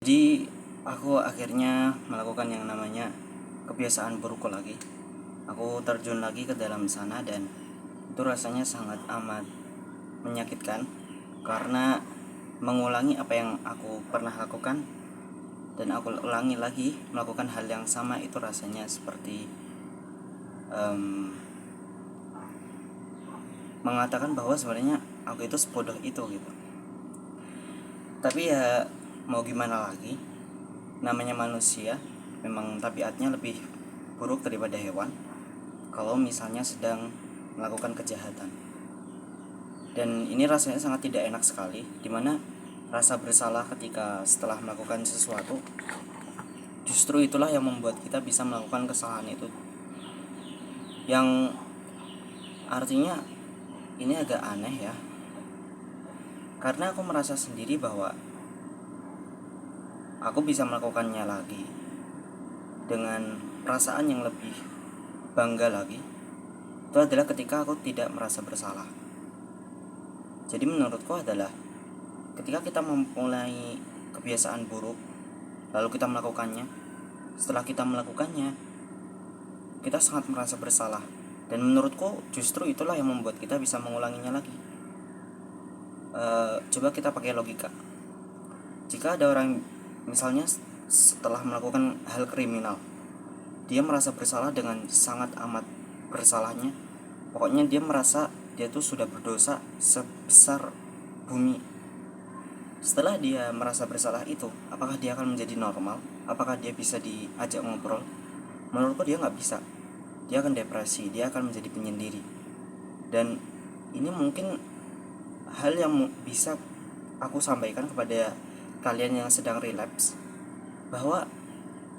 Jadi aku akhirnya melakukan yang namanya kebiasaan burukku lagi. Aku terjun lagi ke dalam sana dan itu rasanya sangat amat menyakitkan karena mengulangi apa yang aku pernah lakukan dan aku ulangi lagi melakukan hal yang sama. Itu rasanya seperti mengatakan bahwa sebenarnya aku itu sebodoh itu gitu. Tapi ya mau gimana lagi, namanya manusia memang tabiatnya lebih buruk daripada hewan kalau misalnya sedang melakukan kejahatan. Dan ini rasanya sangat tidak enak sekali, dimana rasa bersalah ketika setelah melakukan sesuatu justru itulah yang membuat kita bisa melakukan kesalahan itu. Yang artinya ini agak aneh ya, karena aku merasa sendiri bahwa aku bisa melakukannya lagi dengan perasaan yang lebih bangga lagi. Itu adalah ketika aku tidak merasa bersalah. Jadi menurutku adalah ketika kita memulai kebiasaan buruk lalu kita melakukannya, setelah kita melakukannya kita sangat merasa bersalah. Dan menurutku justru itulah yang membuat kita bisa mengulanginya lagi. Coba kita pakai logika. Jika ada orang misalnya setelah melakukan hal kriminal, dia merasa bersalah dengan sangat amat bersalahnya. Pokoknya dia merasa dia tuh sudah berdosa sebesar bumi. Setelah dia merasa bersalah itu, apakah dia akan menjadi normal? Apakah dia bisa diajak ngobrol? Menurutku dia nggak bisa. Dia akan depresi, dia akan menjadi penyendiri. Dan ini mungkin hal yang bisa aku sampaikan kepada kalian yang sedang relapse, bahwa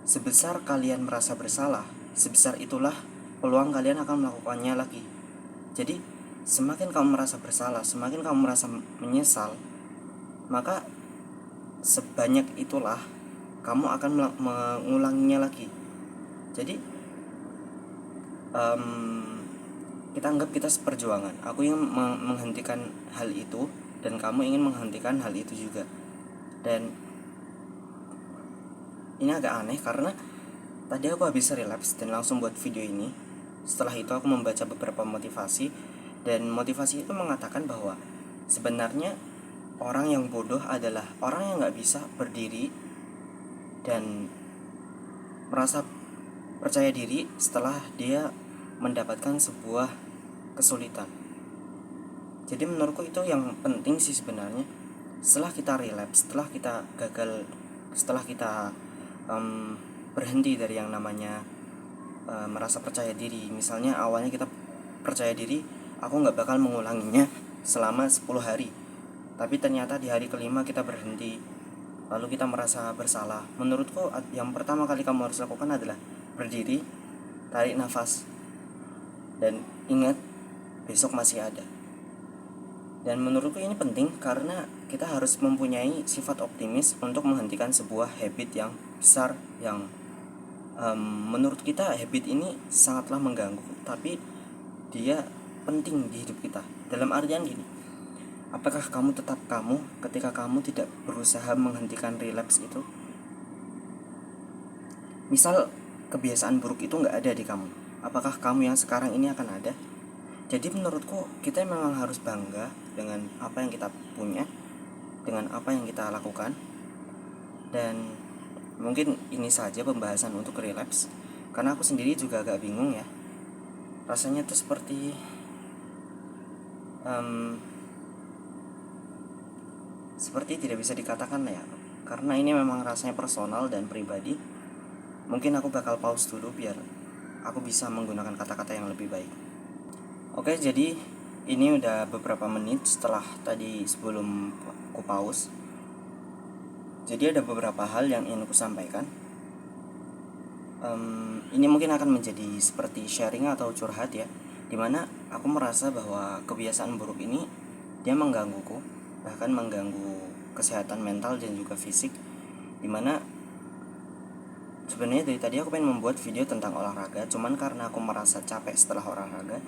sebesar kalian merasa bersalah, sebesar itulah peluang kalian akan melakukannya lagi. Jadi semakin kamu merasa bersalah, semakin kamu merasa menyesal, maka sebanyak itulah kamu akan mengulanginya lagi. Jadi kita anggap kita seperjuangan. Aku ingin menghentikan hal itu dan kamu ingin menghentikan hal itu juga. Dan ini agak aneh karena tadi aku habis relapse dan langsung buat video ini. Setelah itu aku membaca beberapa motivasi, dan motivasi itu mengatakan bahwa sebenarnya orang yang bodoh adalah orang yang gak bisa berdiri dan merasa percaya diri setelah dia mendapatkan sebuah kesulitan. Jadi menurutku itu yang penting sih sebenarnya. Setelah kita relapse, setelah kita gagal, setelah kita berhenti dari yang namanya merasa percaya diri. Misalnya awalnya kita percaya diri, aku gak bakal mengulanginya selama 10 hari, tapi ternyata di hari kelima kita berhenti, lalu kita merasa bersalah. Menurutku yang pertama kali kamu harus lakukan adalah berdiri, tarik nafas, dan ingat besok masih ada. Dan menurutku ini penting karena kita harus mempunyai sifat optimis untuk menghentikan sebuah habit yang besar, yang menurut kita habit ini sangatlah mengganggu, tapi dia penting di hidup kita. Dalam artian gini, apakah kamu tetap kamu ketika kamu tidak berusaha menghentikan relapse itu? Misal kebiasaan buruk itu gak ada di kamu, apakah kamu yang sekarang ini akan ada? Jadi menurutku kita memang harus bangga dengan apa yang kita punya, dengan apa yang kita lakukan. Dan mungkin ini saja pembahasan untuk relapse, karena aku sendiri juga agak bingung ya. Rasanya tuh seperti tidak bisa dikatakan ya, karena ini memang rasanya personal dan pribadi. Mungkin aku bakal pause dulu biar aku bisa menggunakan kata-kata yang lebih baik. Oke, jadi ini udah beberapa menit setelah tadi sebelum aku pause. Jadi ada beberapa hal yang ingin aku sampaikan. Ini mungkin akan menjadi seperti sharing atau curhat ya, dimana aku merasa bahwa kebiasaan buruk ini dia menggangguku, bahkan mengganggu kesehatan mental dan juga fisik. Dimana sebenarnya dari tadi aku pengen membuat video tentang olahraga, cuman karena aku merasa capek setelah olahraga,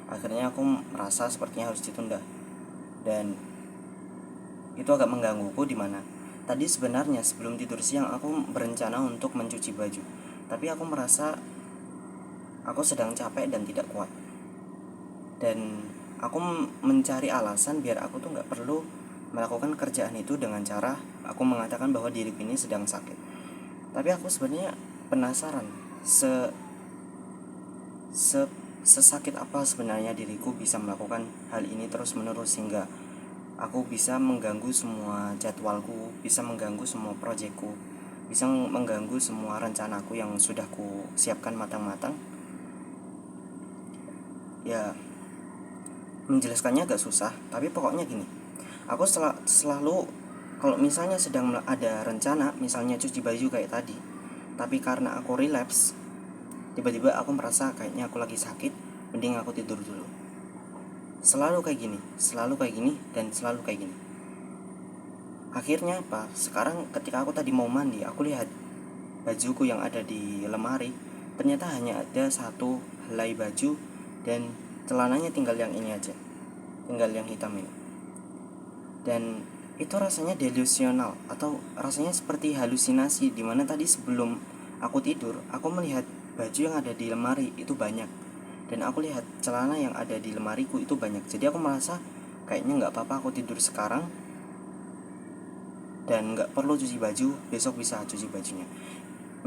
akhirnya aku merasa sepertinya harus ditunda. Dan itu agak menggangguku dimana tadi sebenarnya sebelum tidur siang aku berencana untuk mencuci baju, tapi aku merasa aku sedang capek dan tidak kuat, dan aku mencari alasan biar aku tuh nggak perlu melakukan kerjaan itu dengan cara aku mengatakan bahwa diriku ini sedang sakit. Tapi aku sebenarnya penasaran se se sesakit apa sebenarnya diriku bisa melakukan hal ini terus menerus sehingga aku bisa mengganggu semua jadwalku, bisa mengganggu semua proyekku, bisa mengganggu semua rencanaku yang sudah ku siapkan matang-matang. Ya, menjelaskannya agak susah, tapi pokoknya gini. Aku selalu kalau misalnya sedang ada rencana, misalnya cuci baju kayak tadi, tapi karena aku relapse, tiba-tiba aku merasa kayaknya aku lagi sakit, mending aku tidur dulu. Selalu kayak gini, selalu kayak gini, dan selalu kayak gini. Akhirnya apa? Sekarang ketika aku tadi mau mandi, aku lihat bajuku yang ada di lemari, ternyata hanya ada satu helai baju dan celananya tinggal yang ini aja, tinggal yang hitam ini. Dan itu rasanya delusional atau rasanya seperti halusinasi, dimana tadi sebelum aku tidur aku melihat baju yang ada di lemari itu banyak, dan aku lihat celana yang ada di lemariku itu banyak. Jadi aku merasa kayaknya nggak apa-apa aku tidur sekarang dan nggak perlu cuci baju, besok bisa cuci bajunya.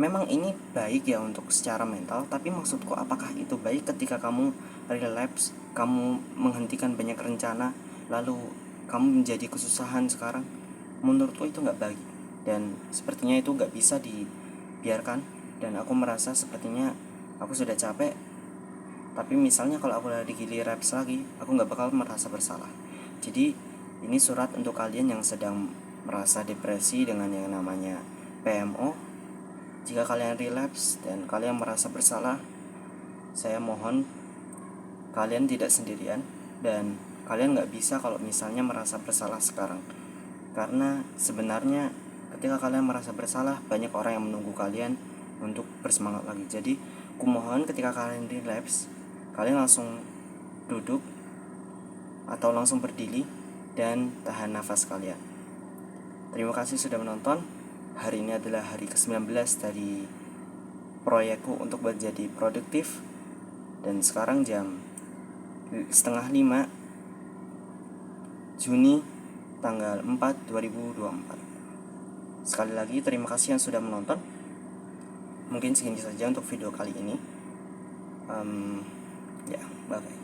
Memang ini baik ya untuk secara mental, tapi maksudku apakah itu baik ketika kamu relapse, kamu menghentikan banyak rencana, lalu kamu menjadi kesusahan sekarang? Menurutku itu nggak baik, dan sepertinya itu nggak bisa dibiarkan. Dan aku merasa sepertinya aku sudah capek, tapi misalnya kalau aku lagi relapse lagi, aku nggak bakal merasa bersalah. Jadi ini surat untuk kalian yang sedang merasa depresi dengan yang namanya PMO. Jika kalian relapse dan kalian merasa bersalah, saya mohon kalian tidak sendirian, dan kalian nggak bisa kalau misalnya merasa bersalah sekarang. Karena sebenarnya ketika kalian merasa bersalah, banyak orang yang menunggu kalian untuk bersemangat lagi. Jadi kumohon ketika kalian relapse, kalian langsung duduk atau langsung berdiri dan tahan nafas kalian. Terima kasih sudah menonton. Hari ini adalah hari ke-19 dari proyekku untuk menjadi produktif. Dan sekarang jam 4:30 Juni tanggal 4 2024. Sekali lagi terima kasih yang sudah menonton. Mungkin segini saja untuk video kali ini. Ya, bye.